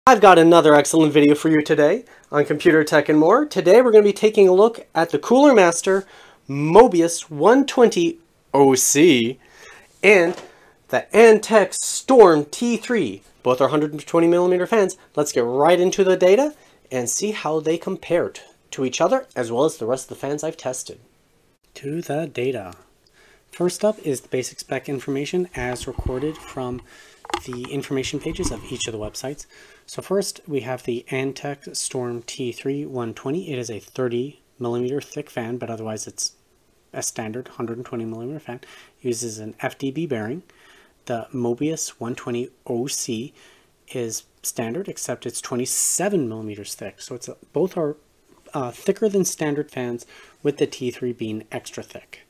I've got another excellent video for you today on computer tech and more. Today we're going to be taking a look at the Cooler Master Mobius-OC and the Antec Storm T3. Both are 120mm fans. Let's get right into the data and see how they compare to each other as well as the rest of the fans I've tested. To the data. First up is the basic spec information as recorded from the information pages of each of the websites. So first we have the Antec Storm T3 120. It is a 30mm thick fan, but otherwise it's a standard 120mm fan. It uses an FDB bearing. The Mobius 120 OC is standard, except it's 27mm thick. So it's both are thicker than standard fans, with the T3 being extra thick.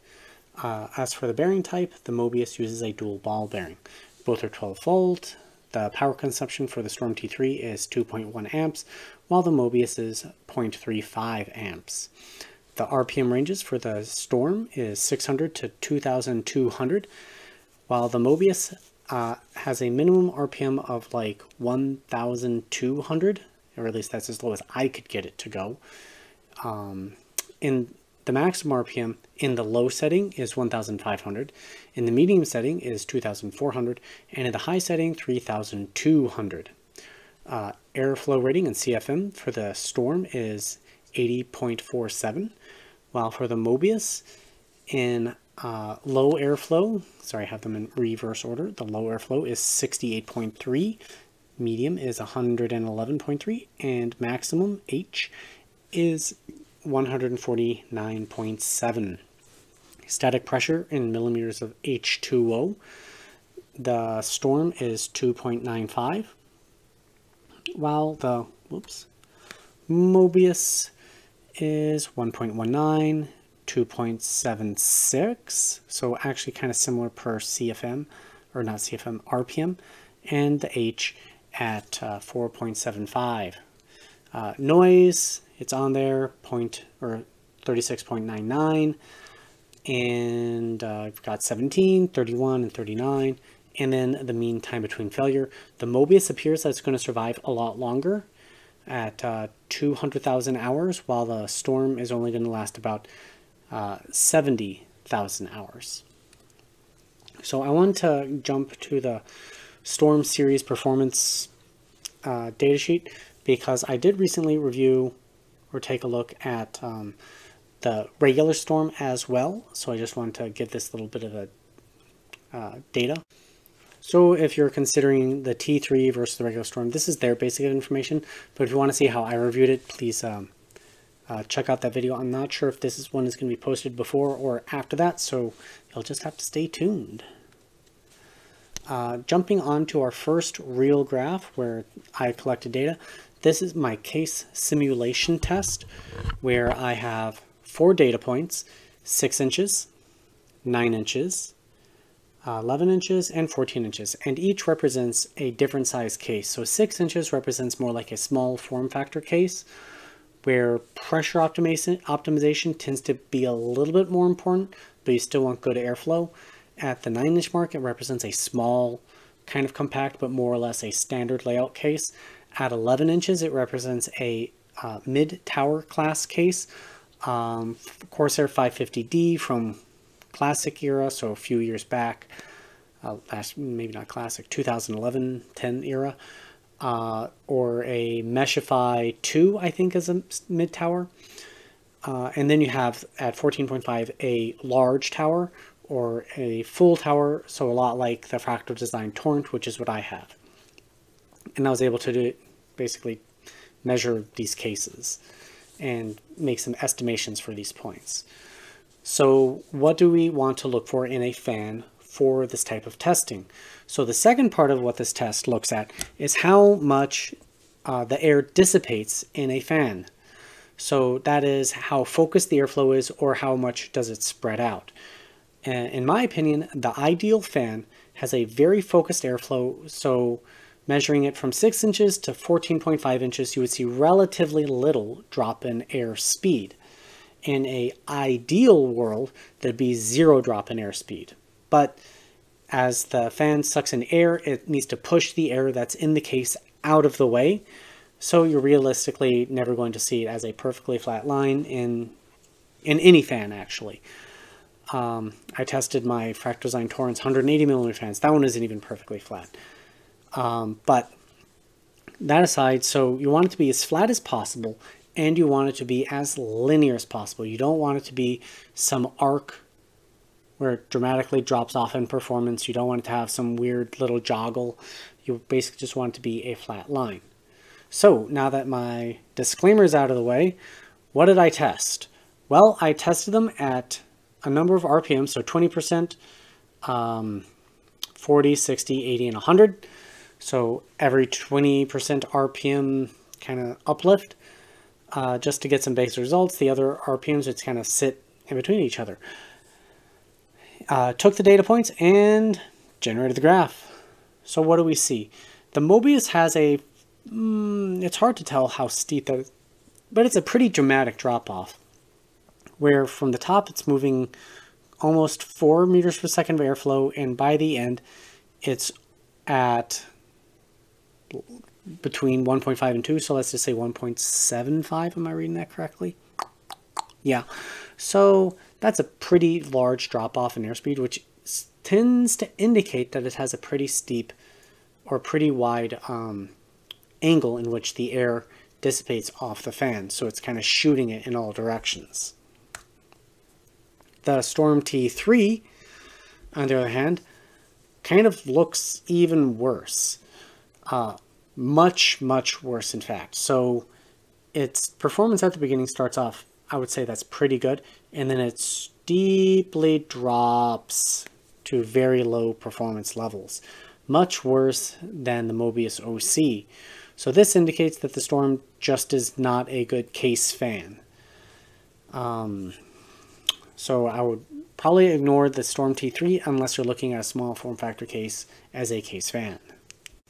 As for the bearing type, the Mobius uses a dual ball bearing. Both are 12 volt. The power consumption for the Storm T3 is 2.1 amps, while the Mobius is 0.35 amps. The RPM ranges for the Storm is 600 to 2200, while the Mobius has a minimum RPM of like 1200, or at least that's as low as I could get it to go. In the maximum RPM in the low setting is 1,500, in the medium setting is 2,400, and in the high setting 3,200. Airflow rating in CFM for the Storm is 80.47, while for the Mobius in low airflow, sorry, I have them in reverse order, the low airflow is 68.3, medium is 111.3, and maximum H is 149.7. Static pressure in millimeters of H2O. The Storm is 2.95, while the Mobius is 1.19, 2.76. So actually kind of similar per CFM, or not CFM, RPM, and the H at 4.75. Noise, it's on there, 36.99, and I've got 17, 31, and 39, and then the mean time between failure. The Mobius appears that it's going to survive a lot longer at 200,000 hours, while the Storm is only going to last about 70,000 hours. So I want to jump to the Storm Series Performance datasheet, because I did recently review or take a look at the regular Storm as well. So I just wanted to get this little bit of a data. So if you're considering the T3 versus the regular Storm, this is their basic information. But if you want to see how I reviewed it, please check out that video. I'm not sure if this one is going to be posted before or after that, so you'll just have to stay tuned. Jumping on to our first real graph where I collected data. This is my case simulation test, where I have 4 data points: 6 inches, 9 inches, 11 inches, and 14 inches, and each represents a different size case. So 6 inches represents more like a small form factor case, where pressure optimization tends to be a little bit more important, but you still want good airflow. At the 9-inch mark, it represents a small, kind of compact, but more or less a standard layout case. At 11 inches, it represents a mid-tower class case. Corsair 550D from classic era, so a few years back, maybe not classic, 2011-10 era, or a Meshify 2, I think, is a mid-tower. And then you have, at 14.5, a large tower, or a full tower, so a lot like the Fractal Design Torrent, which is what I have. And I was able to basically measure these cases and make some estimations for these points. So what do we want to look for in a fan for this type of testing? So the second part of what this test looks at is how much the air dissipates in a fan. So that is how focused the airflow is, or how much does it spread out. And in my opinion, the ideal fan has a very focused airflow, so measuring it from 6 inches to 14.5 inches, you would see relatively little drop in air speed. In an ideal world, there'd be 0 drop in airspeed. But as the fan sucks in air, it needs to push the air that's in the case out of the way. So you're realistically never going to see it as a perfectly flat line in any fan, actually. I tested my Fractal Design Torrance 180mm fans. That one isn't even perfectly flat. But that aside, so you want it to be as flat as possible, and you want it to be as linear as possible. You don't want it to be some arc where it dramatically drops off in performance. You don't want it to have some weird little joggle. You basically just want it to be a flat line. So now that my disclaimer is out of the way, what did I test? Well, I tested them at a number of RPMs, so 20%, 40, 60, 80, and 100. So every 20% RPM kind of uplift, just to get some basic results. The other RPMs just kind of sit in between each other. Took the data points and generated the graph. So what do we see? The Mobius has a, it's hard to tell how steep that is, but it's a pretty dramatic drop off, where from the top it's moving almost 4 meters per second of airflow, and by the end it's at between 1.5 and 2, so let's just say 1.75. Am I reading that correctly? Yeah, so that's a pretty large drop off in airspeed, which tends to indicate that it has a pretty steep or pretty wide angle in which the air dissipates off the fan, so it's kind of shooting it in all directions. The Storm T3, on the other hand, kind of looks even worse. Much worse, in fact. So its performance at the beginning starts off, I would say that's pretty good, and then it steeply drops to very low performance levels. Much worse than the Mobius-OC. So this indicates that the Storm just is not a good case fan. So I would probably ignore the Storm T3 unless you're looking at a small form factor case as a case fan.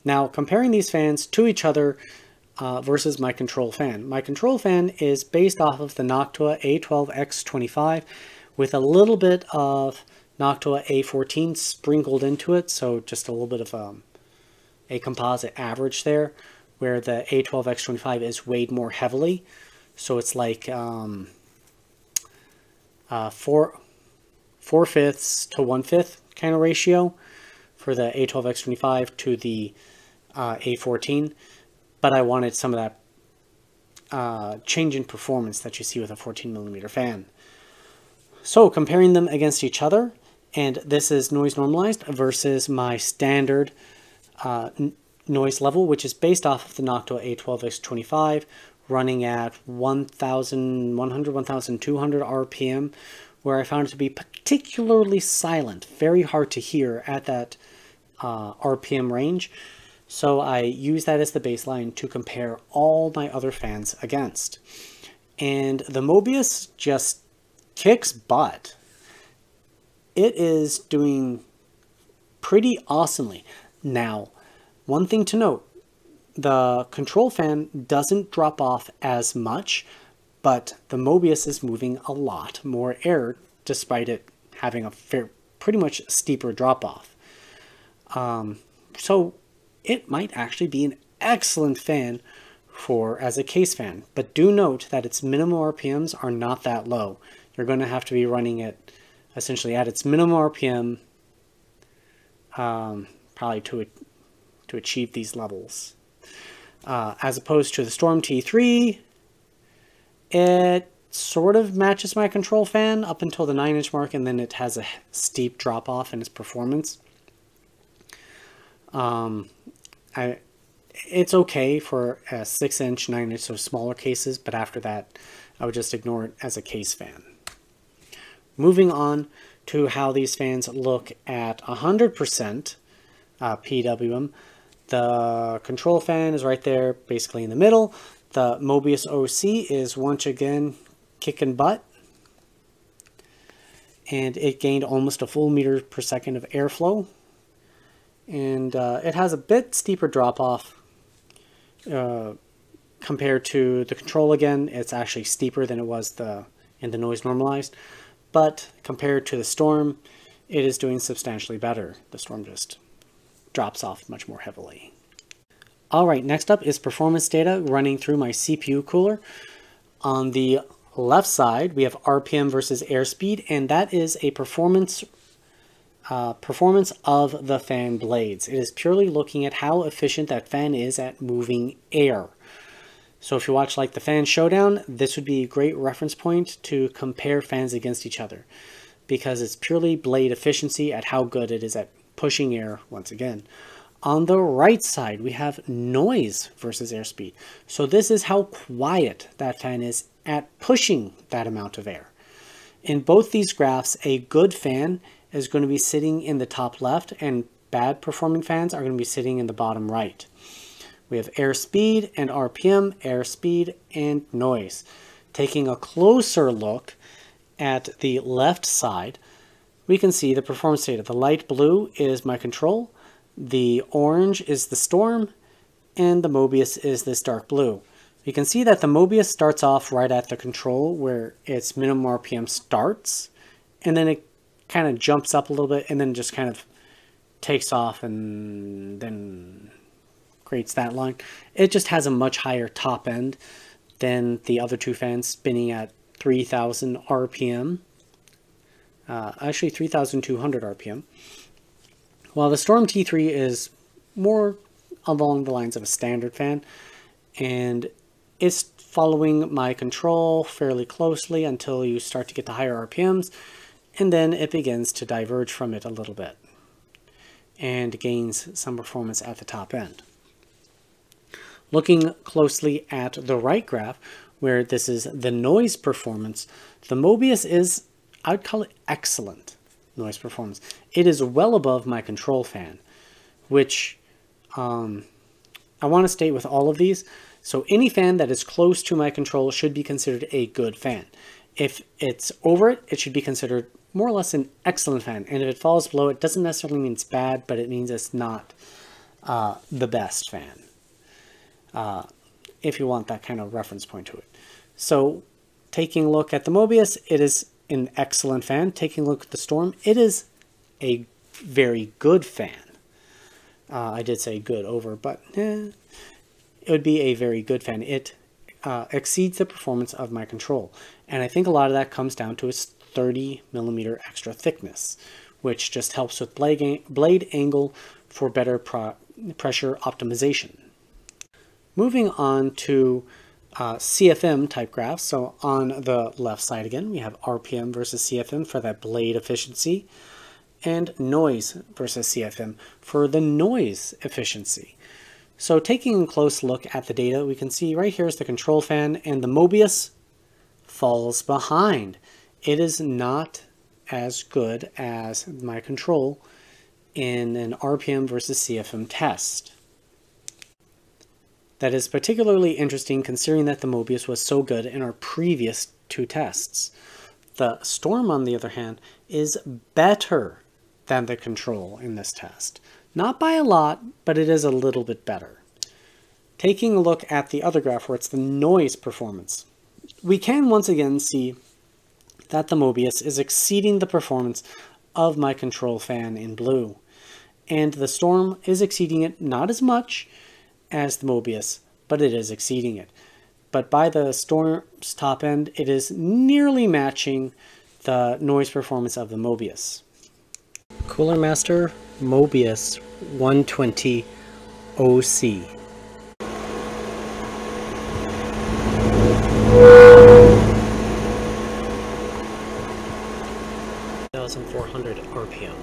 Now, comparing these fans to each other versus my control fan. My control fan is based off of the Noctua A12X25 with a little bit of Noctua A14 sprinkled into it, so just a little bit of a composite average there, where the A12X25 is weighed more heavily. So it's like 4/5 to 1/5 kind of ratio for the A12X25 to the A14, but I wanted some of that change in performance that you see with a 14mm fan. So comparing them against each other, and this is noise normalized versus my standard noise level, which is based off of the Noctua A12X25, running at 1,100, 1,200 RPM, where I found it to be particularly silent, very hard to hear at that RPM range. So I use that as the baseline to compare all my other fans against. And the Mobius just kicks butt. It is doing pretty awesomely. Now, one thing to note, the control fan doesn't drop off as much, but the Mobius is moving a lot more air despite it having a pretty much steeper drop off. So it might actually be an excellent fan as a case fan, but do note that its minimum RPMs are not that low. You're going to have to be running it essentially at its minimum RPM probably to achieve these levels. As opposed to the Storm T3, it sort of matches my control fan up until the 9-inch mark, and then it has a steep drop off in its performance. It's okay for a 6-inch, 9-inch, so smaller cases, but after that, I would just ignore it as a case fan. Moving on to how these fans look at 100% PWM. The control fan is right there, basically in the middle. The Mobius-OC is once again kicking butt, and it gained almost a full meter per second of airflow. And it has a bit steeper drop off compared to the control. Again, it's actually steeper than it was in the noise normalized, but compared to the Storm, it is doing substantially better. The Storm just drops off much more heavily. All right, next up is performance data running through my CPU cooler. On the left side, we have RPM versus airspeed, and that is a performance of the fan blades. It is purely looking at how efficient that fan is at moving air. So if you watch like the fan showdown, this would be a great reference point to compare fans against each other, because it's purely blade efficiency at how good it is at pushing air once again. On the right side, we have noise versus airspeed. So this is how quiet that fan is at pushing that amount of air. In both these graphs, a good fan is going to be sitting in the top left, and bad performing fans are going to be sitting in the bottom right. We have airspeed and RPM, airspeed and noise. Taking a closer look at the left side, we can see the performance data. The light blue is my control, the orange is the storm, and the Mobius is this dark blue. You can see that the Mobius starts off right at the control where its minimum RPM starts, and then it kind of jumps up a little bit and then just kind of takes off and then creates that line. It just has a much higher top end than the other two fans, spinning at 3000 RPM. Actually 3200 RPM. While the Storm T3 is more along the lines of a standard fan, and it's following my control fairly closely until you start to get to higher RPMs, and then it begins to diverge from it a little bit and gains some performance at the top end. Looking closely at the right graph, where this is the noise performance, the Mobius is, I'd call it excellent noise performance. It is well above my control fan, which I want to state with all of these. So any fan that is close to my control should be considered a good fan. If it's over it, it should be considered more or less an excellent fan. And if it falls below, it doesn't necessarily mean it's bad, but it means it's not the best fan. If you want that kind of reference point to it. So taking a look at the Mobius, it is an excellent fan. Taking a look at the Storm, it is a very good fan. I did say good over, but it would be a very good fan. It exceeds the performance of my control. And I think a lot of that comes down to its 30 millimeter extra thickness, which just helps with blade angle for better pressure optimization. Moving on to CFM type graphs. So on the left side again, we have RPM versus CFM for that blade efficiency, and noise versus CFM for the noise efficiency. So taking a close look at the data, we can see right here is the control fan, and the Mobius falls behind. It is not as good as my control in an RPM versus CFM test. That is particularly interesting considering that the Mobius was so good in our previous two tests. The Storm, on the other hand, is better than the control in this test. Not by a lot, but it is a little bit better. Taking a look at the other graph where it's the noise performance, we can once again see that the Mobius is exceeding the performance of my control fan in blue. And the Storm is exceeding it, not as much as the Mobius, but it is exceeding it. But by the Storm's top end, it is nearly matching the noise performance of the Mobius. Cooler Master Mobius 120 OC. RPM.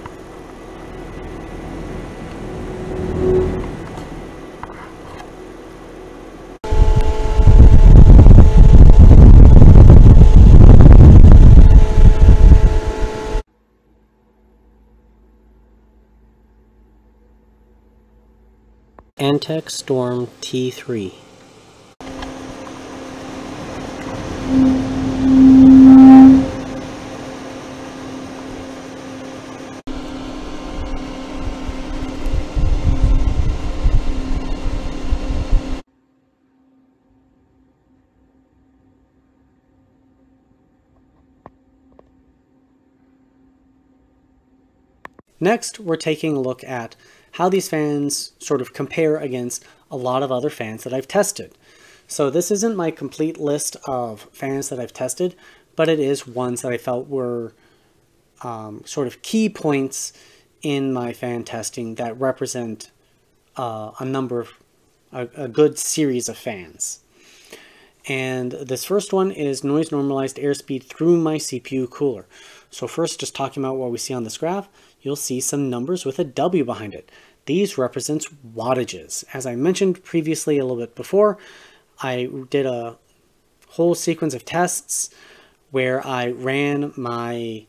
Antec Storm T3. Next, we're taking a look at how these fans sort of compare against a lot of other fans that I've tested. So this isn't my complete list of fans that I've tested, but it is ones that I felt were sort of key points in my fan testing that represent a good series of fans. And this first one is noise normalized airspeed through my CPU cooler. So first, just talking about what we see on this graph, you'll see some numbers with a W behind it. These represents wattages. As I mentioned previously a little bit before, I did a whole sequence of tests where I ran a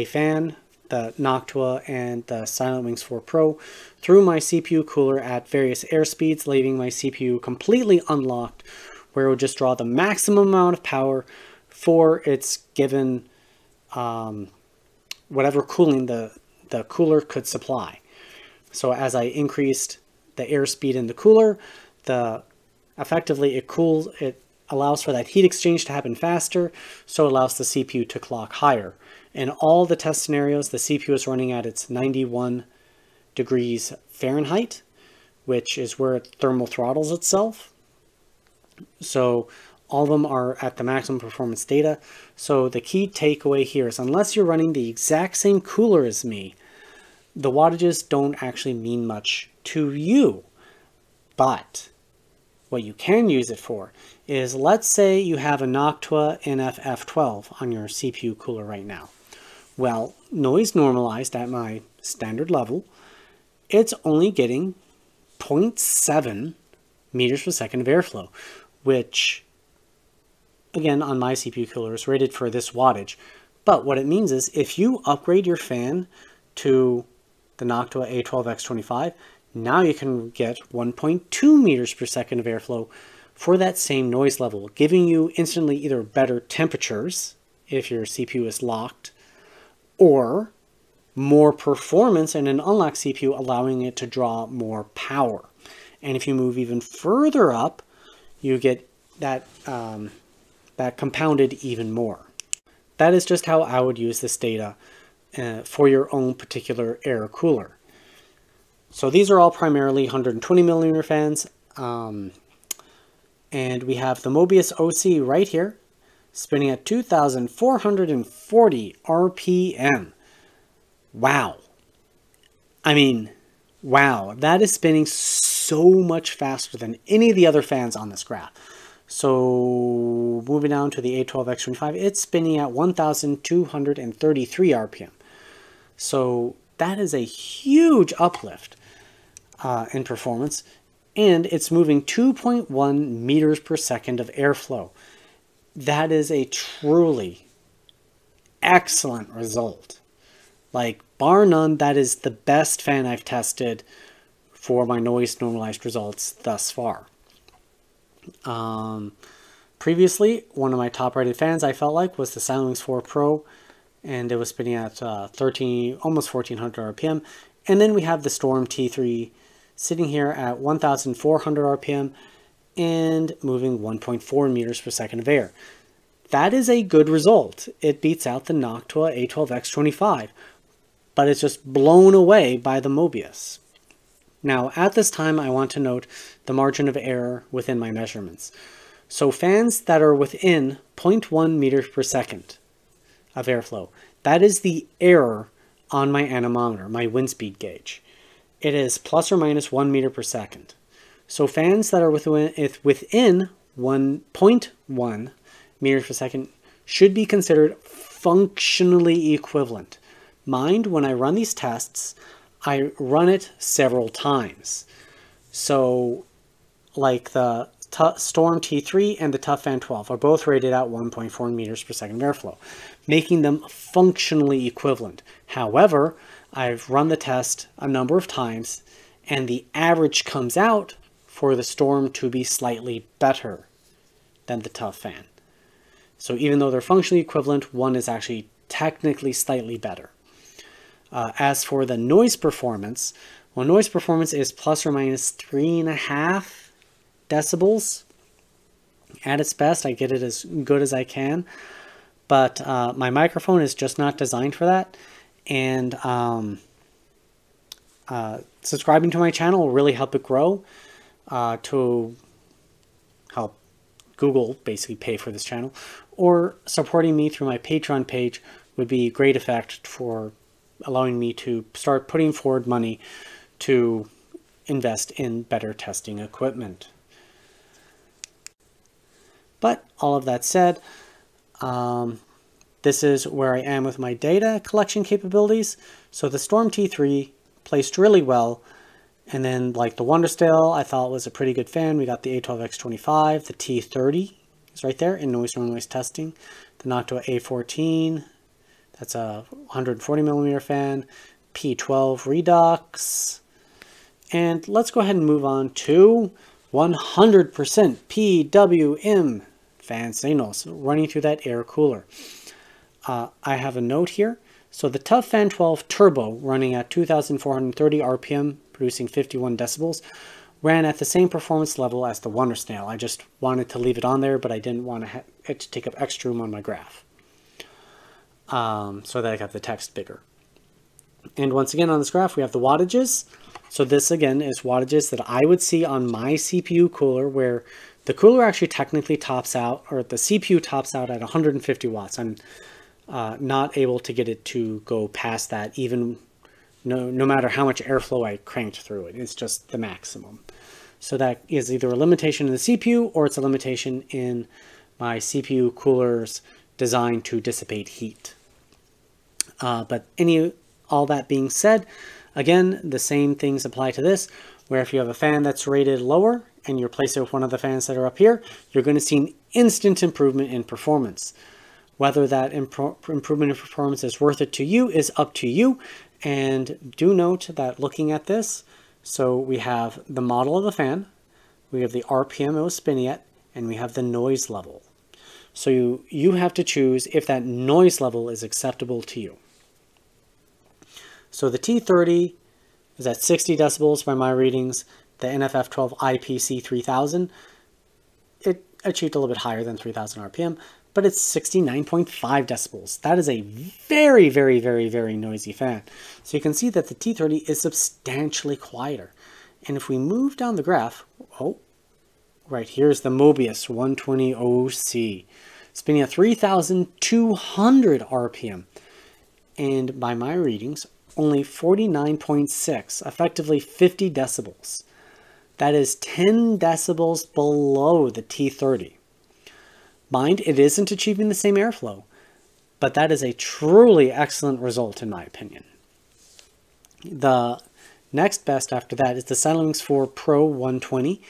fan, the Noctua and the Silentwings 4 Pro, through my CPU cooler at various airspeeds, leaving my CPU completely unlocked, where it would just draw the maximum amount of power for its given whatever cooling the cooler could supply. So as I increased the airspeed in the cooler, effectively it allows for that heat exchange to happen faster, so it allows the CPU to clock higher. In all the test scenarios, the CPU is running at its 91 degrees Fahrenheit, which is where it thermal throttles itself. So all of them are at the maximum performance data. So the key takeaway here is, unless you're running the exact same cooler as me, the wattages don't actually mean much to you. But what you can use it for is, let's say you have a Noctua NF-F12 on your CPU cooler right now. Well, noise normalized at my standard level, it's only getting 0.7 meters per second of airflow, which, again, on my CPU cooler is rated for this wattage. But what it means is, if you upgrade your fan to the Noctua A12X25, now you can get 1.2 meters per second of airflow for that same noise level, giving you instantly either better temperatures if your CPU is locked, or more performance in an unlocked CPU, allowing it to draw more power. And if you move even further up, you get that compounded even more. That is just how I would use this data for your own particular air cooler. So these are all primarily 120 millimeter fans. And we have the Mobius-OC right here, spinning at 2,440 RPM. Wow. I mean, wow. That is spinning so much faster than any of the other fans on this graph. So moving down to the A12X25, it's spinning at 1,233 RPM. So that is a huge uplift in performance, and it's moving 2.1 meters per second of airflow. That is a truly excellent result. Like, bar none, that is the best fan I've tested for my noise normalized results thus far. Previously, one of my top rated fans I felt like was the Silentwings 4 Pro, and it was spinning at almost 1400 RPM. And then we have the Storm T3 sitting here at 1400 RPM and moving 1.4 meters per second of air. That is a good result. It beats out the Noctua A12X25, but it's just blown away by the Mobius. Now, at this time, I want to note the margin of error within my measurements. So fans that are within 0.1 meters per second of airflow, that is the error on my anemometer, my wind speed gauge. It is plus or minus 1 meter per second. So fans that are within 1.1 meters per second should be considered functionally equivalent. Mind, when I run these tests, I run it several times. So like the Storm T3 and the Tough Fan 12 are both rated at 1.4 meters per second of airflow, making them functionally equivalent. However, I've run the test a number of times, and the average comes out for the Storm to be slightly better than the Tough Fan. So even though they're functionally equivalent, one is actually technically slightly better. As for the noise performance, well, noise performance is plus or minus 3.5 decibels. At its best, I get it as good as I can, but my microphone is just not designed for that. And subscribing to my channel will really help it grow. to help Google basically pay for this channel, or supporting me through my Patreon page would be a great effect for allowing me to start putting forward money to invest in better testing equipment. But all of that said, this is where I am with my data collection capabilities. So the Storm T3 placed really well. And then like the Wonderstale, I thought was a pretty good fan. We got the A12X25, the T30 is right there in noise testing. The Noctua A14, that's a 140 millimeter fan, P12 Redux. And let's go ahead and move on to 100% PWM fan signals running through that air cooler. I have a note here. So the Tough Fan 12 Turbo running at 2,430 RPM, producing 51 decibels, ran at the same performance level as the Wondersnail. I just wanted to leave it on there, but I didn't want it to take up extra room on my graph. So that I got the text bigger. And once again on this graph, we have the wattages. So this again is wattages that I would see on my CPU cooler, where the cooler actually technically tops out, or the CPU tops out at 150 watts. I'm not able to get it to go past that, even no matter how much airflow I cranked through it. It's just the maximum. So that is either a limitation in the CPU, or it's a limitation in my CPU cooler's designed to dissipate heat. But all that being said, again, the same things apply to this, where if you have a fan that's rated lower and you replace it with one of the fans that are up here, you're going to see an instant improvement in performance. Whether that improvement in performance is worth it to you is up to you. And do note that looking at this, so we have the model of the fan, we have the RPM it was spinning at, and we have the noise level. So you have to choose if that noise level is acceptable to you. So the T30 is at 60 decibels by my readings. The NFF12 IPC 3000, it achieved a little bit higher than 3000 RPM, but it's 69.5 decibels. That is a very, very, very, very noisy fan. So you can see that the T30 is substantially quieter. And if we move down the graph, right here's the Mobius 120-OC, spinning at 3,200 RPM. And by my readings, only 49.6, effectively 50 decibels. That is 10 decibels below the T30. Mind, it isn't achieving the same airflow, but that is a truly excellent result in my opinion. The next best after that is the Silence 4 Pro 120,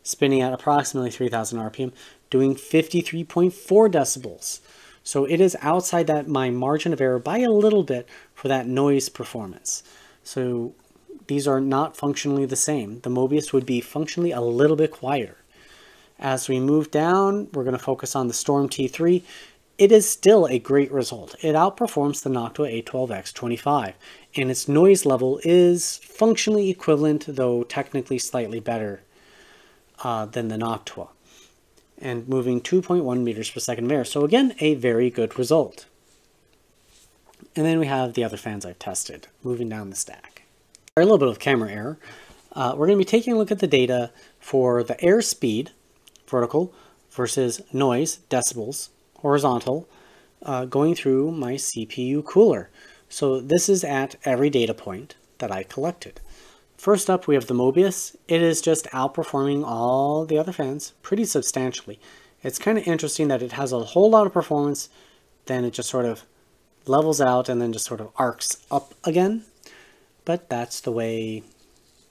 spinning at approximately 3,000 RPM, doing 53.4 decibels. So it is outside that my margin of error by a little bit for that noise performance. So these are not functionally the same. The Mobius would be functionally a little bit quieter. As we move down, we're going to focus on the Storm T3. It is still a great result. It outperforms the Noctua A12X25, and its noise level is functionally equivalent, though technically slightly better than the Noctua, and moving 2.1 meters per second of air. So again, a very good result. And then we have the other fans I've tested, moving down the stack. A little bit of camera error. We're going to be taking a look at the data for the airspeed, vertical, versus noise, decibels, horizontal, going through my CPU cooler. So this is at every data point that I collected. First up, we have the Mobius. It is just outperforming all the other fans pretty substantially. It's kind of interesting that it has a whole lot of performance, then it just sort of levels out and then just sort of arcs up again. But that's the way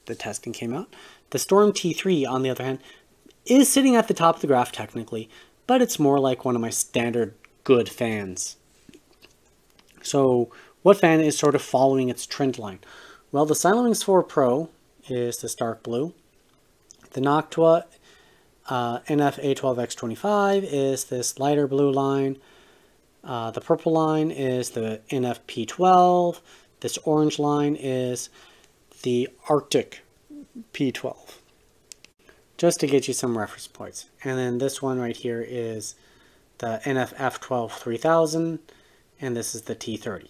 the testing came out. The Storm T3, on the other hand, is sitting at the top of the graph technically, but it's more like one of my standard good fans. So what fan is sort of following its trend line? Well, the Silence 4 Pro is this dark blue. The Noctua NF-A12X25 is this lighter blue line. The purple line is the NF-P12. This orange line is the Arctic P12. Just to get you some reference points. And then this one right here is the NF-F12 3000, and this is the T30.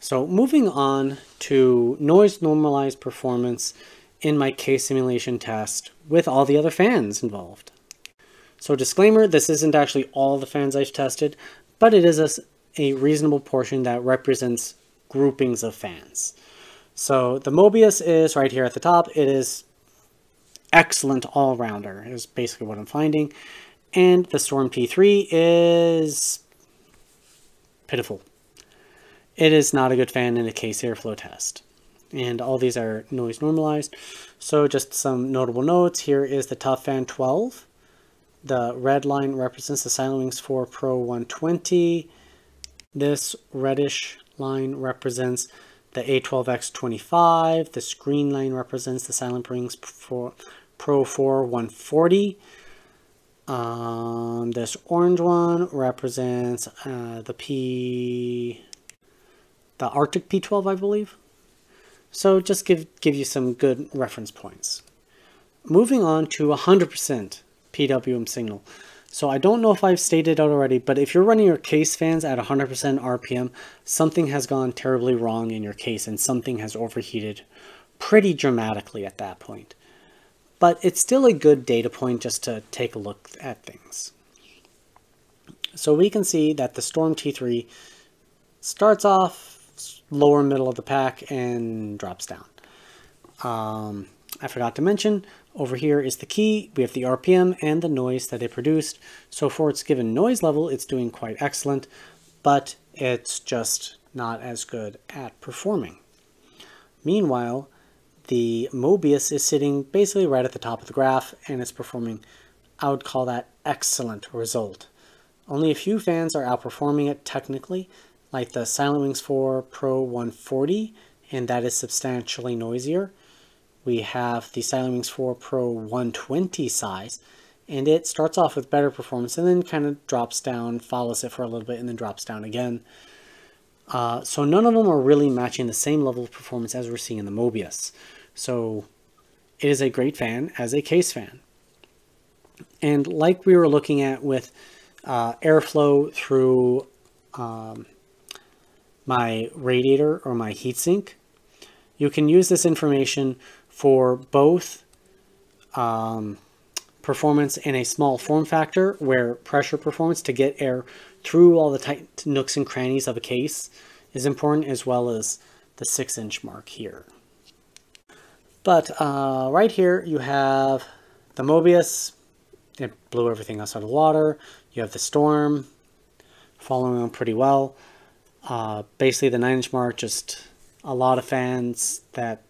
So moving on to noise normalized performance in my case simulation test with all the other fans involved. So disclaimer, this isn't actually all the fans I've tested, but it is a reasonable portion that represents groupings of fans. So the Mobius is right here at the top. It is excellent all-rounder is basically what I'm finding. And the Storm T3 is pitiful. It is not a good fan in a case airflow test. And all these are noise normalized. So just some notable notes. Here is the Tough Fan 12. The red line represents the SilentWings 4 Pro 120. This reddish line represents the A12X25. This green line represents the SilentWings Pro 4 140. This orange one represents the Arctic P12, I believe. So just give you some good reference points. Moving on to 100% PWM signal. So I don't know if I've stated out already, but if you're running your case fans at 100% RPM, something has gone terribly wrong in your case and something has overheated pretty dramatically at that point. But it's still a good data point just to take a look at things. So we can see that the Storm T3 starts off lower middle of the pack and drops down. I forgot to mention, over here is the key. We have the RPM and the noise that it produced. So for its given noise level, it's doing quite excellent, but it's just not as good at performing. Meanwhile, the Mobius is sitting basically right at the top of the graph and it's performing, I would call that excellent result. Only a few fans are outperforming it technically, like the SilentWings 4 Pro 140, and that is substantially noisier. We have the SilentWings 4 Pro 120 size, and it starts off with better performance and then kind of drops down, follows it for a little bit, and then drops down again. So none of them are really matching the same level of performance as we're seeing in the Mobius. So it is a great fan as a case fan. And like we were looking at with airflow through my radiator or my heatsink, you can use this information for both performance in a small form factor where pressure performance to get air through all the tight nooks and crannies of a case is important, as well as the 6-inch mark here. But right here you have the Mobius. It blew everything else out of the water. You have the Storm following on pretty well. Basically the 9-inch mark, just a lot of fans that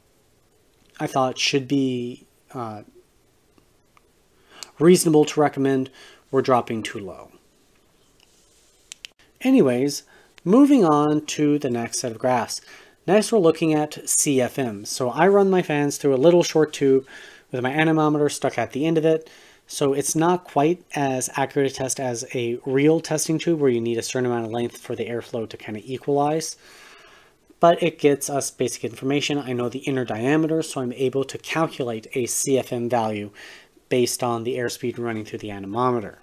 I thought should be reasonable to recommend were dropping too low. Anyways, moving on to the next set of graphs. Next we're looking at CFM. So I run my fans through a little short tube with my anemometer stuck at the end of it. So it's not quite as accurate a test as a real testing tube where you need a certain amount of length for the airflow to kind of equalize. But it gets us basic information. I know the inner diameter, so I'm able to calculate a CFM value based on the airspeed running through the anemometer.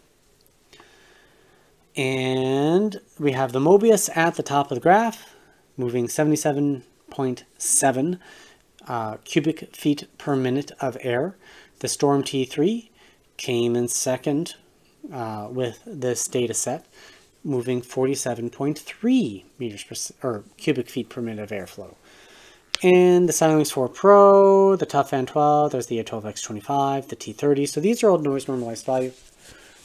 And we have the Mobius at the top of the graph, moving 77.7 cubic feet per minute of air. The Storm T3 came in second with this data set, moving 47.3 meters per, cubic feet per minute of airflow. And the SilentWings 4 Pro, the Tough Fan 12, there's the A12X25, the T30. So these are all noise normalized value.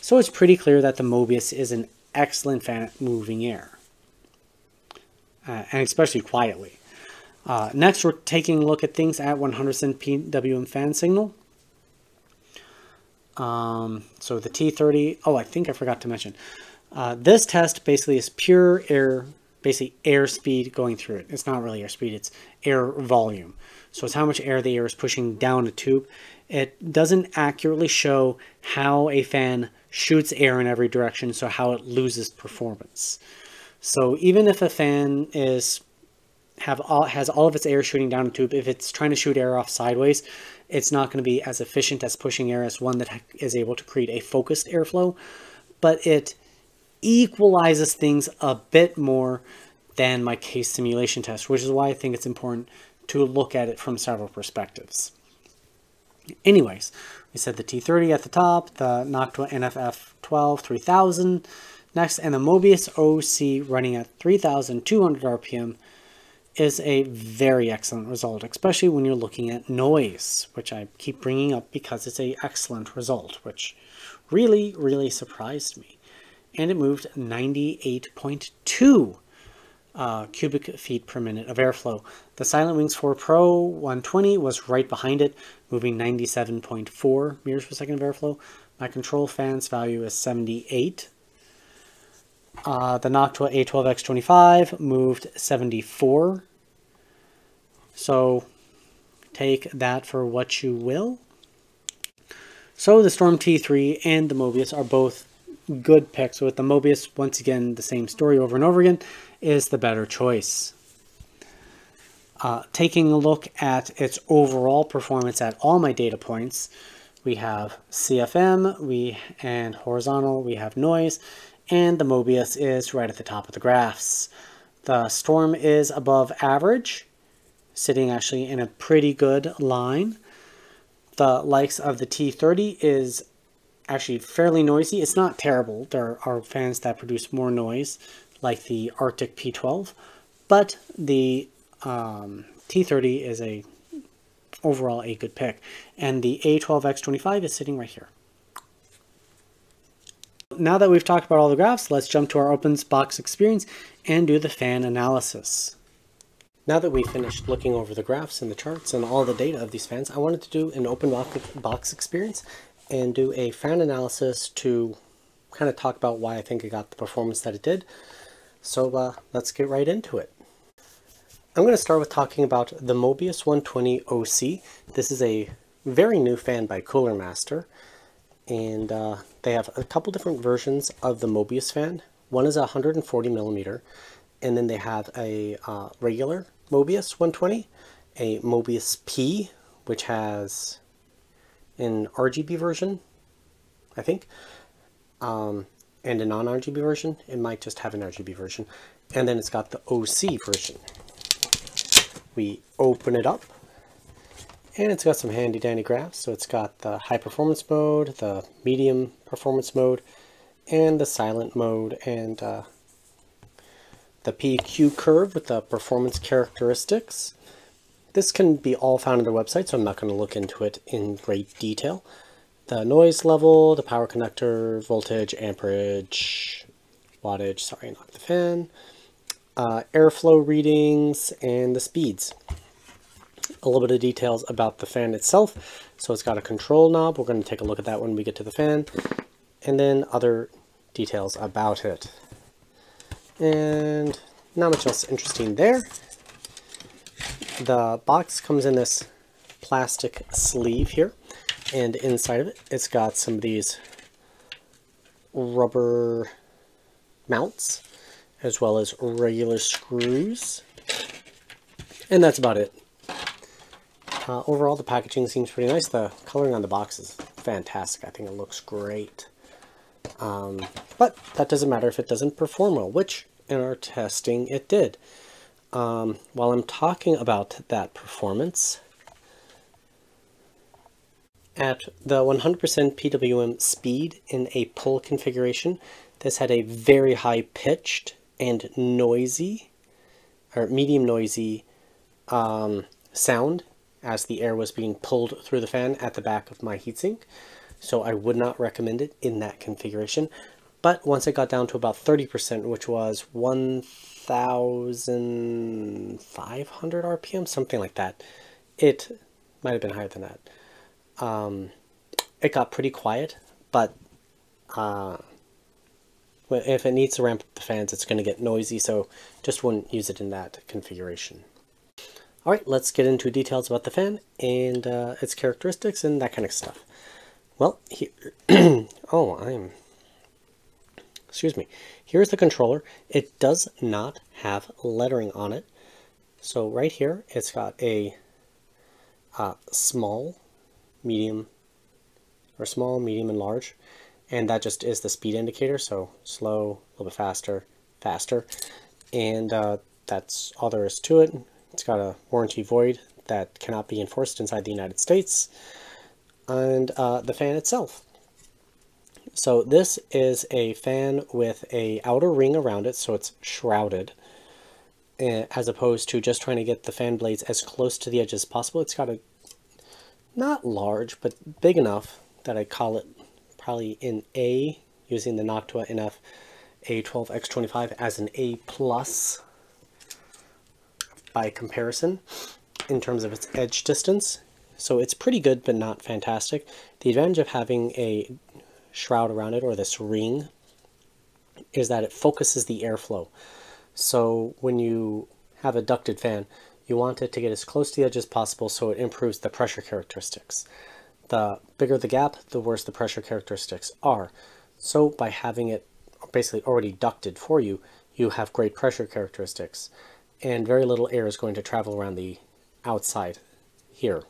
So it's pretty clear that the Mobius is an excellent fan at moving air, and especially quietly. Next, we're taking a look at things at 100% PWM fan signal. So the T30, oh, I think I forgot to mention. This test basically is pure air, basically airspeed going through it. It's not really airspeed, it's air volume. So it's how much air the air is pushing down a tube. It doesn't accurately show how a fan shoots air in every direction, so how it loses performance. So even if a fan has all of its air shooting down a tube, if it's trying to shoot air off sideways, it's not going to be as efficient as pushing air as one that is able to create a focused airflow. But it equalizes things a bit more than my case simulation test, which is why I think it's important to look at it from several perspectives. Anyways, we said the T30 at the top, the Noctua NFF12 3000 next, and the Mobius-OC running at 3,200 RPM is a very excellent result, especially when you're looking at noise, which I keep bringing up because it's an excellent result, which really, really surprised me. And it moved 98.2 cubic feet per minute of airflow. The Silent Wings 4 Pro 120 was right behind it, moving 97.4 meters per second of airflow. My control fans value is 78. The Noctua A12X25 moved 74. So take that for what you will. So the Storm T3 and the Mobius are both good picks. With the Mobius, once again, the same story over and over again, is the better choice. Taking a look at its overall performance at all my data points, we have CFM, and horizontal, we have noise, and the Mobius is right at the top of the graphs. The Storm is above average, sitting actually in a pretty good line. The likes of the T30 is actually fairly noisy. It's not terrible. There are fans that produce more noise, like the Arctic P12, but the T30 is overall a good pick, and the A12X25 is sitting right here. Now that we've talked about all the graphs, let's jump to our Opens box experience and do the fan analysis. Now that we've finished looking over the graphs and the charts and all the data of these fans, I wanted to do an open box experience and do a fan analysis to kind of talk about why I think it got the performance that it did. So let's get right into it. I'm going to start with talking about the Mobius 120 OC. This is a very new fan by Cooler Master, and they have a couple different versions of the Mobius fan. One is a 140 millimeter, and then they have a regular Mobius 120, a Mobius P, which has an RGB version, I think, and a non-RGB version. It might just have an RGB version. And then it's got the OC version. We open it up, and it's got some handy dandy graphs. So it's got the high performance mode, the medium performance mode, and the silent mode, and the PQ curve with the performance characteristics. This can be all found on their website, so I'm not going to look into it in great detail. The noise level, the power conductor, voltage, amperage, wattage, sorry, not the fan, airflow readings, and the speeds. A little bit of details about the fan itself. So it's got a control knob. We're going to take a look at that when we get to the fan. And then other details about it. And not much else interesting there. The box comes in this plastic sleeve here, and inside of it, it's got some of these rubber mounts, as well as regular screws, and that's about it. Overall, the packaging seems pretty nice. The coloring on the box is fantastic. I think it looks great. But that doesn't matter if it doesn't perform well, which in our testing it did. While I'm talking about that performance, at the 100% PWM speed in a pull configuration, this had a very high pitched and noisy, or medium noisy sound as the air was being pulled through the fan at the back of my heatsink. So I would not recommend it in that configuration. But once it got down to about 30%, which was 1,500 RPM, something like that, it might have been higher than that. It got pretty quiet, but if it needs to ramp up the fans, it's going to get noisy, so just wouldn't use it in that configuration. All right, let's get into details about the fan and its characteristics and that kind of stuff. Well, here, excuse me. Here's the controller. It does not have lettering on it. So right here, it's got a small, medium, and large. And that just is the speed indicator. So slow, a little bit faster, faster. And that's all there is to it. It's got a warranty void that cannot be enforced inside the United States. And the fan itself. So this is a fan with a outer ring around it, so it's shrouded, as opposed to just trying to get the fan blades as close to the edge as possible. It's got a, not large, but big enough that I call it probably an A, using the Noctua NF A12X25 as an A plus by comparison in terms of its edge distance. So it's pretty good, but not fantastic. The advantage of having a shroud around it, or this ring, is that it focuses the airflow. So when you have a ducted fan, you want it to get as close to the edge as possible so it improves the pressure characteristics. The bigger the gap, the worse the pressure characteristics are. So by having it basically already ducted for you, you have great pressure characteristics, and very little air is going to travel around the outside here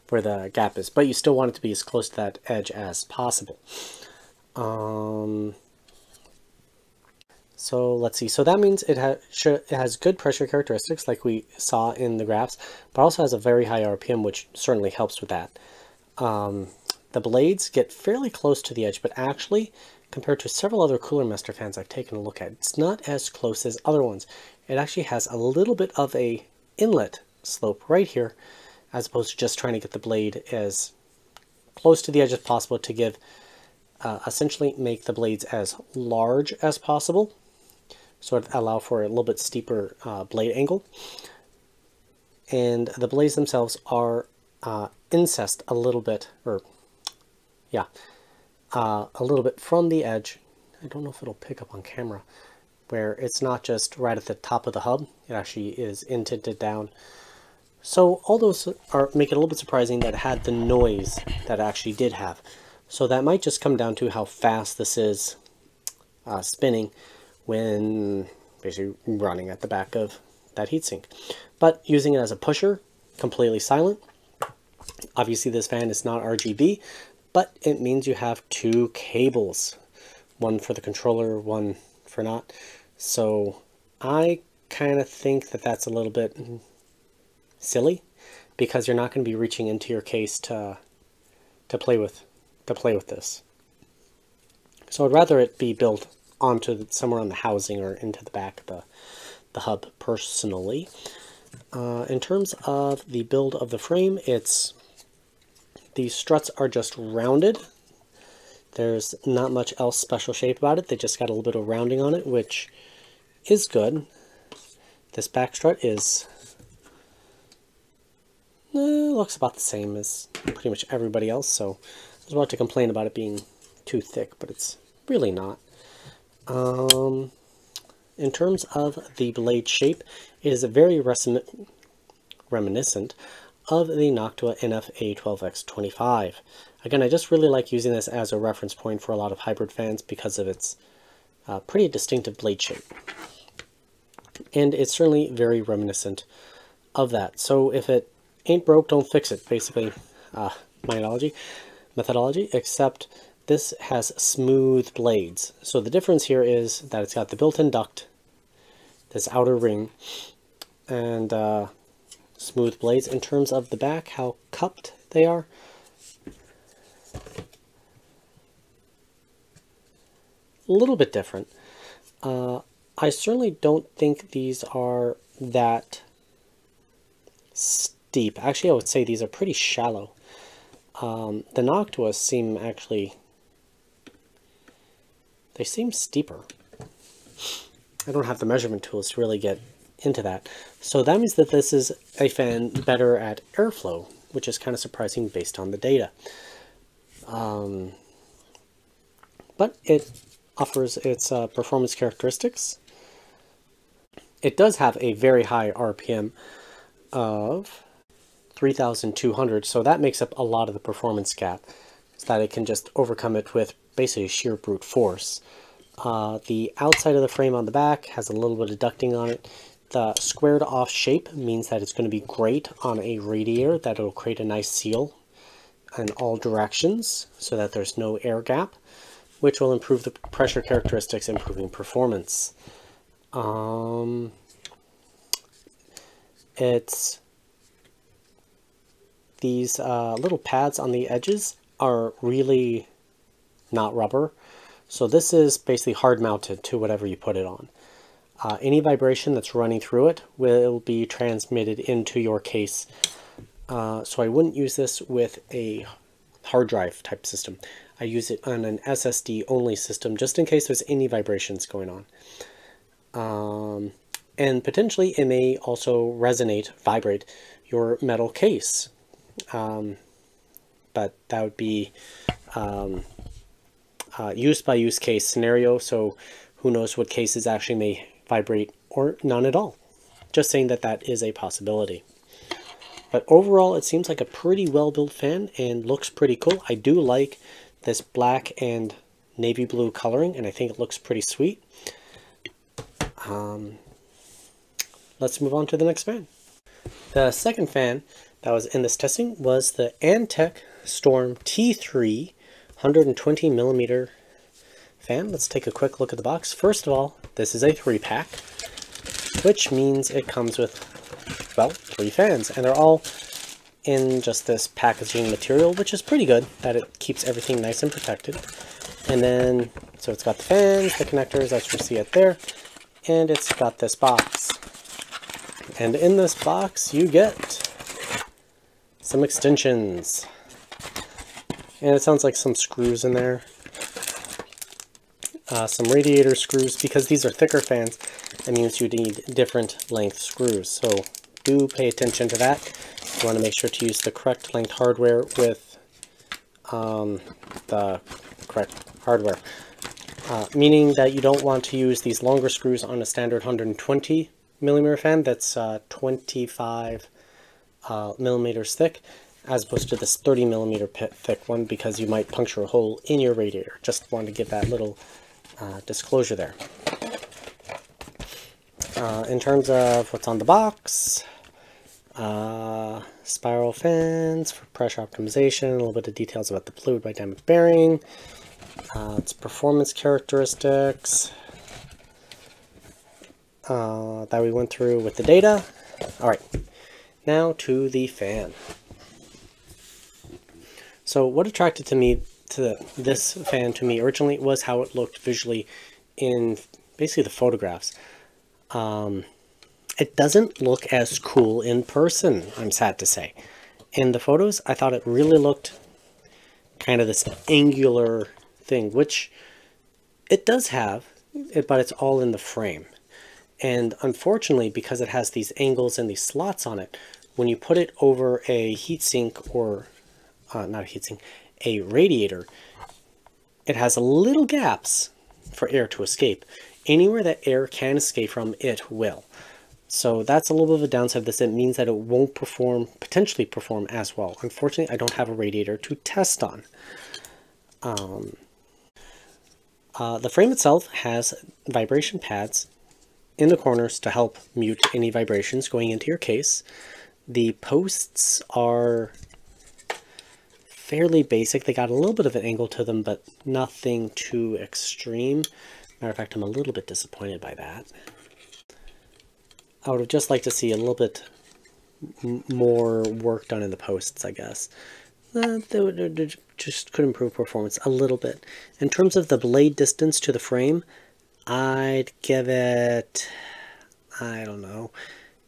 where the gap is, but you still want it to be as close to that edge as possible. So let's see. So that means it has good pressure characteristics like we saw in the graphs, but also has a very high RPM, which certainly helps with that. The blades get fairly close to the edge, but actually, compared to several other Cooler Master fans I've taken a look at, it's not as close as other ones. It actually has a little bit of a inlet slope right here, as opposed to just trying to get the blade as close to the edge as possible to give, essentially make the blades as large as possible, sort of allow for a little bit steeper blade angle. And the blades themselves are incest a little bit, or yeah, a little bit from the edge. I don't know if it'll pick up on camera, where it's not just right at the top of the hub, it actually is indented down. So all those make it a little bit surprising that it had the noise that it actually did have. So that might just come down to how fast this is spinning when basically running at the back of that heatsink. But using it as a pusher, completely silent. Obviously this fan is not RGB, but it means you have two cables. One for the controller, one for not. So I kind of think that that's a little bit silly, because you're not going to be reaching into your case to play with this. So I'd rather it be built onto somewhere on the housing or into the back of the hub personally. In terms of the build of the frame, the struts are just rounded. There's not much else special shape about it. They just got a little bit of rounding on it, which is good. This back strut is looks about the same as pretty much everybody else, so I was about to complain about it being too thick, but it's really not. In terms of the blade shape, it is very reminiscent of the Noctua NF A12X25. Again, I just really like using this as a reference point for a lot of hybrid fans because of its pretty distinctive blade shape. And it's certainly very reminiscent of that. So if it ain't broke, don't fix it, basically, methodology, except this has smooth blades. So the difference here is that it's got the built-in duct, this outer ring, and smooth blades. In terms of the back, how cupped they are, a little bit different. I certainly don't think these are that steep. Actually, I would say these are pretty shallow. The Noctuas seem they seem steeper. I don't have the measurement tools to really get into that. So that means that this is a fan better at airflow, which is kind of surprising based on the data. But it offers its performance characteristics. It does have a very high RPM of 3,200, so that makes up a lot of the performance gap, so that it can just overcome it with basically sheer brute force. The outside of the frame on the back has a little bit of ducting on it. The squared off shape means that it's going to be great on a radiator, that it'll create a nice seal in all directions so that there's no air gap, which will improve the pressure characteristics, improving performance. It's these little pads on the edges are really not rubber. So this is basically hard mounted to whatever you put it on. Any vibration that's running through it will be transmitted into your case. So I wouldn't use this with a hard drive type system. I use it on an SSD only system just in case there's any vibrations going on. And potentially it may also vibrate your metal case. But that would be use by use case scenario, so who knows what cases actually may vibrate or none at all. Just saying that that is a possibility. But overall it seems like a pretty well built fan and looks pretty cool. I do like this black and navy blue coloring, and I think it looks pretty sweet. Let's move on to the next fan. The second fan that was in this testing was the Antec Storm T3 120 millimeter fan. Let's take a quick look at the box. First of all, this is a 3-pack, which means it comes with, well, 3 fans, and they're all in just this packaging material, which is pretty good, that it keeps everything nice and protected. And then, so it's got the fans, the connectors, as you see it there, and it's got this box. And in this box, you get some extensions. And it sounds like some screws in there. Some radiator screws, because these are thicker fans, it means you need different length screws. So do pay attention to that. You want to make sure to use the correct length hardware with the correct hardware. Meaning that you don't want to use these longer screws on a standard 120 millimeter fan that's 25 millimeters thick, as opposed to this 30 millimeter thick one, because you might puncture a hole in your radiator. Just wanted to give that little disclosure there. In terms of what's on the box, spiral fans for pressure optimization, a little bit of details about the fluid dynamic bearing, its performance characteristics that we went through with the data. All right, now to the fan. So what attracted this fan to me originally was how it looked visually in basically the photographs. It doesn't look as cool in person, I'm sad to say. In the photos, I thought it really looked kind of this angular thing, which it does have, but it's all in the frame. And unfortunately, because it has these angles and these slots on it, when you put it over a heatsink or, not a heatsink, a radiator, it has little gaps for air to escape. Anywhere that air can escape from, it will. So that's a little bit of a downside of this. It means that it won't potentially perform as well. Unfortunately, I don't have a radiator to test on. The frame itself has vibration pads in the corners to help mute any vibrations going into your case. The posts are fairly basic. They got a little bit of an angle to them, but nothing too extreme. Matter of fact, I'm a little bit disappointed by that. I would have just liked to see a little bit more work done in the posts, I guess. They just could improve performance a little bit. In terms of the blade distance to the frame, I'd give it, I don't know,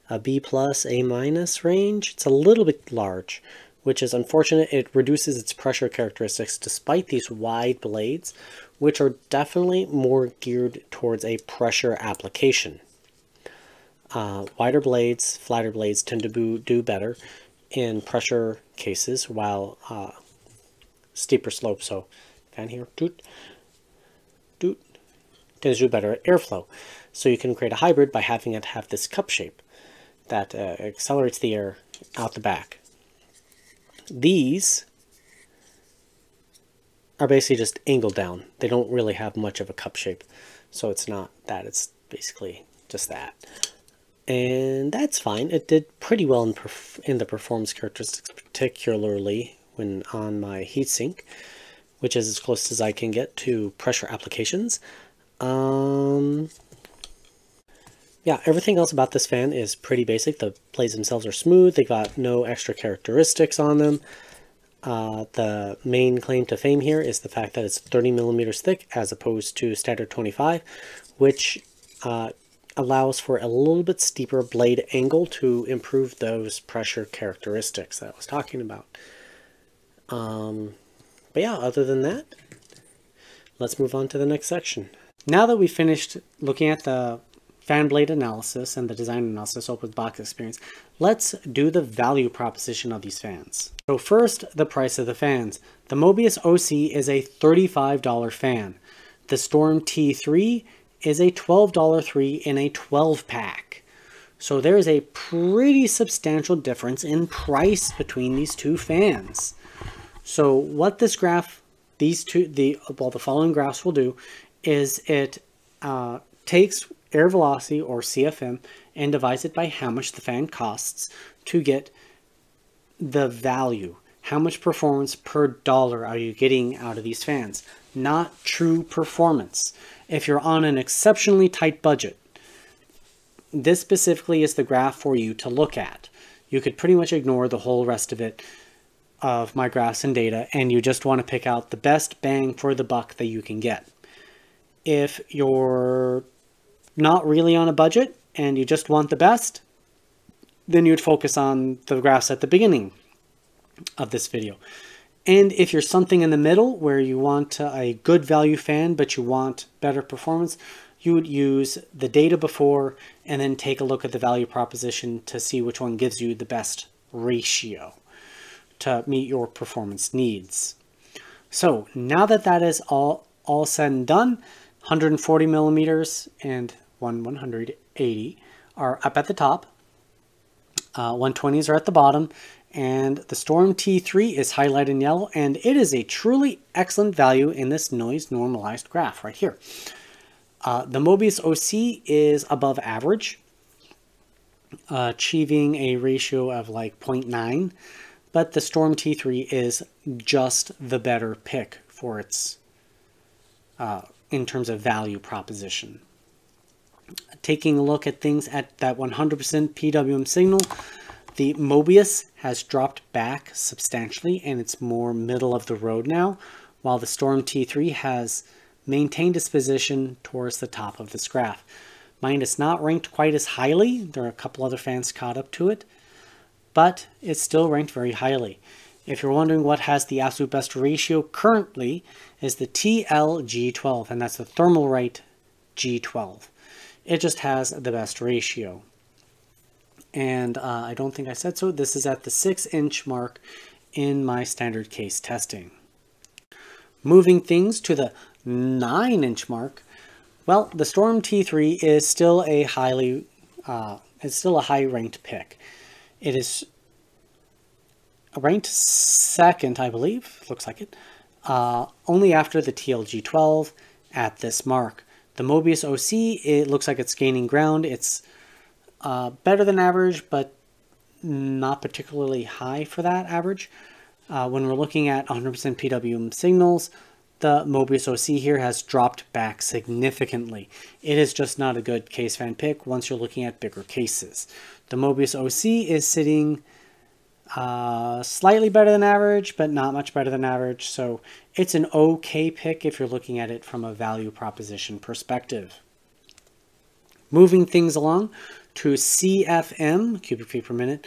a B+, A- range. It's a little bit large, which is unfortunate. It reduces its pressure characteristics despite these wide blades, which are definitely more geared towards a pressure application. Wider blades, flatter blades tend to do better in pressure cases, while steeper slopes, so fan here, doot, doot, tends to do better at airflow. So you can create a hybrid by having it have this cup shape that accelerates the air out the back. These are basically just angled down. They don't really have much of a cup shape, so it's not that, it's basically just that. And that's fine. It did pretty well in the performance characteristics, particularly when on my heatsink, which is as close as I can get to pressure applications. Yeah, everything else about this fan is pretty basic. The blades themselves are smooth. They got no extra characteristics on them. The main claim to fame here is the fact that it's 30 millimeters thick as opposed to standard 25, which allows for a little bit steeper blade angle to improve those pressure characteristics that I was talking about. But yeah, other than that, let's move on to the next section. Now that we've finished looking at the fan blade analysis and the design analysis with box experience, let's do the value proposition of these fans. So first, the price of the fans. The Mobius-OC is a $35 fan. The Storm T3 is a $12 3 in a 12 pack. So there is a pretty substantial difference in price between these two fans. So what this graph, the following graphs will do is it takes air velocity, or CFM, and divides it by how much the fan costs to get the value. How much performance per dollar are you getting out of these fans? Not true performance. If you're on an exceptionally tight budget, this specifically is the graph for you to look at. You could pretty much ignore the whole rest of it, of my graphs and data, and you just want to pick out the best bang for the buck that you can get. If you're not really on a budget and you just want the best, then you'd focus on the graphs at the beginning of this video. And if you're something in the middle where you want a good value fan but you want better performance, you would use the data before and then take a look at the value proposition to see which one gives you the best ratio to meet your performance needs. So now that that is all said and done, 140 millimeters and 180 are up at the top, 120s are at the bottom, and the Storm T3 is highlighted in yellow, and it is a truly excellent value in this noise normalized graph right here. The Mobius-OC is above average, achieving a ratio of like 0.9, but the Storm T3 is just the better pick for its in terms of value proposition. Taking a look at things at that 100% PWM signal, the Mobius has dropped back substantially and it's more middle of the road now, while the Storm T3 has maintained its position towards the top of this graph. Mine is not ranked quite as highly. There are a couple other fans caught up to it, but it's still ranked very highly. If you're wondering what has the absolute best ratio currently, is the TL-G12, and that's the Thermalright G12. It just has the best ratio. And I don't think I said so. This is at the 6-inch mark in my standard case testing. Moving things to the 9-inch mark, well, the Storm T3 is still a high ranked pick. It is ranked second, I believe, looks like it, only after the TL-G12 at this mark. The Mobius-OC, it looks like it's gaining ground. It's better than average, but not particularly high for that average. When we're looking at 100% PWM signals, the Mobius-OC here has dropped back significantly. It is just not a good case fan pick once you're looking at bigger cases. The Mobius-OC is sitting slightly better than average, but not much better than average. So it's an okay pick if you're looking at it from a value proposition perspective. Moving things along to CFM, cubic feet per minute,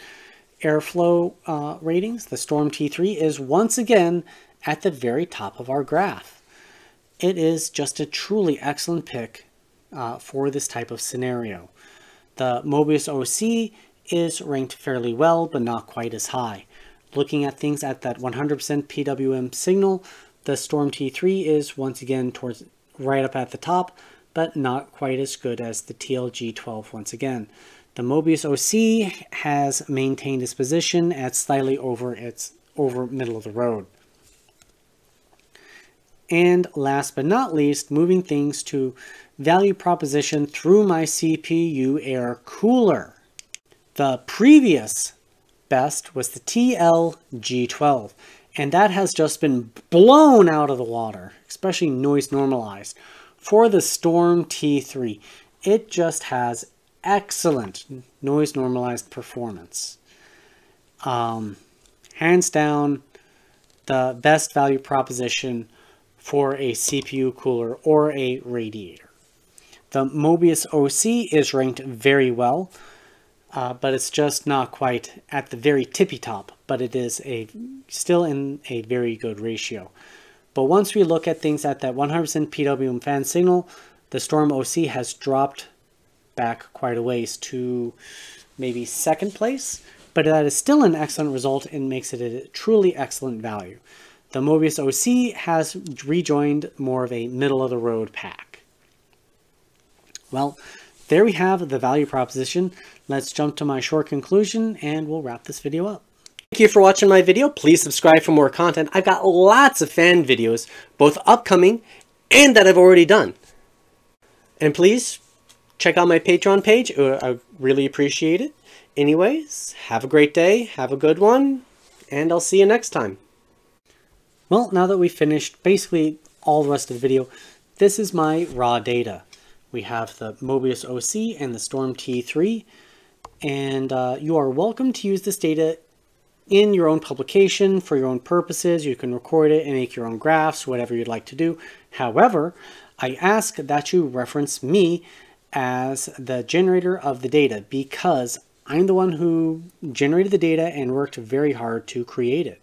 airflow ratings, the Storm T3 is once again at the very top of our graph. It is just a truly excellent pick for this type of scenario. The Mobius-OC is ranked fairly well, but not quite as high. Looking at things at that 100% PWM signal, the Storm T3 is once again towards right up at the top, but not quite as good as the TL-G12 once again. The Mobius-OC has maintained its position at slightly over middle of the road. And last but not least, moving things to value proposition through my CPU AirCooler. The previous best was the TL-G12, and that has just been blown out of the water, especially noise normalized. For the Storm T3, it just has excellent noise normalized performance. Hands down, the best value proposition for a CPU cooler or a radiator. The Mobius-OC is ranked very well, but it's just not quite at the very tippy top, but it is still in a very good ratio. But once we look at things at that 100% PWM fan signal, the Storm OC has dropped back quite a ways to maybe second place, but that is still an excellent result and makes it a truly excellent value. The Mobius-OC has rejoined more of a middle-of-the-road pack. Well, there we have the value proposition. Let's jump to my short conclusion and we'll wrap this video up. Thank you for watching my video. Please subscribe for more content. I've got lots of fan videos, both upcoming and that I've already done. And please check out my Patreon page. I really appreciate it. Anyways, have a great day, have a good one, and I'll see you next time. Well, now that we've finished basically all the rest of the video, this is my raw data. We have the Mobius-OC and the Storm T3, and you are welcome to use this data in your own publication for your own purposes. You can record it and make your own graphs, whatever you'd like to do. However, I ask that you reference me as the generator of the data because I'm the one who generated the data and worked very hard to create it.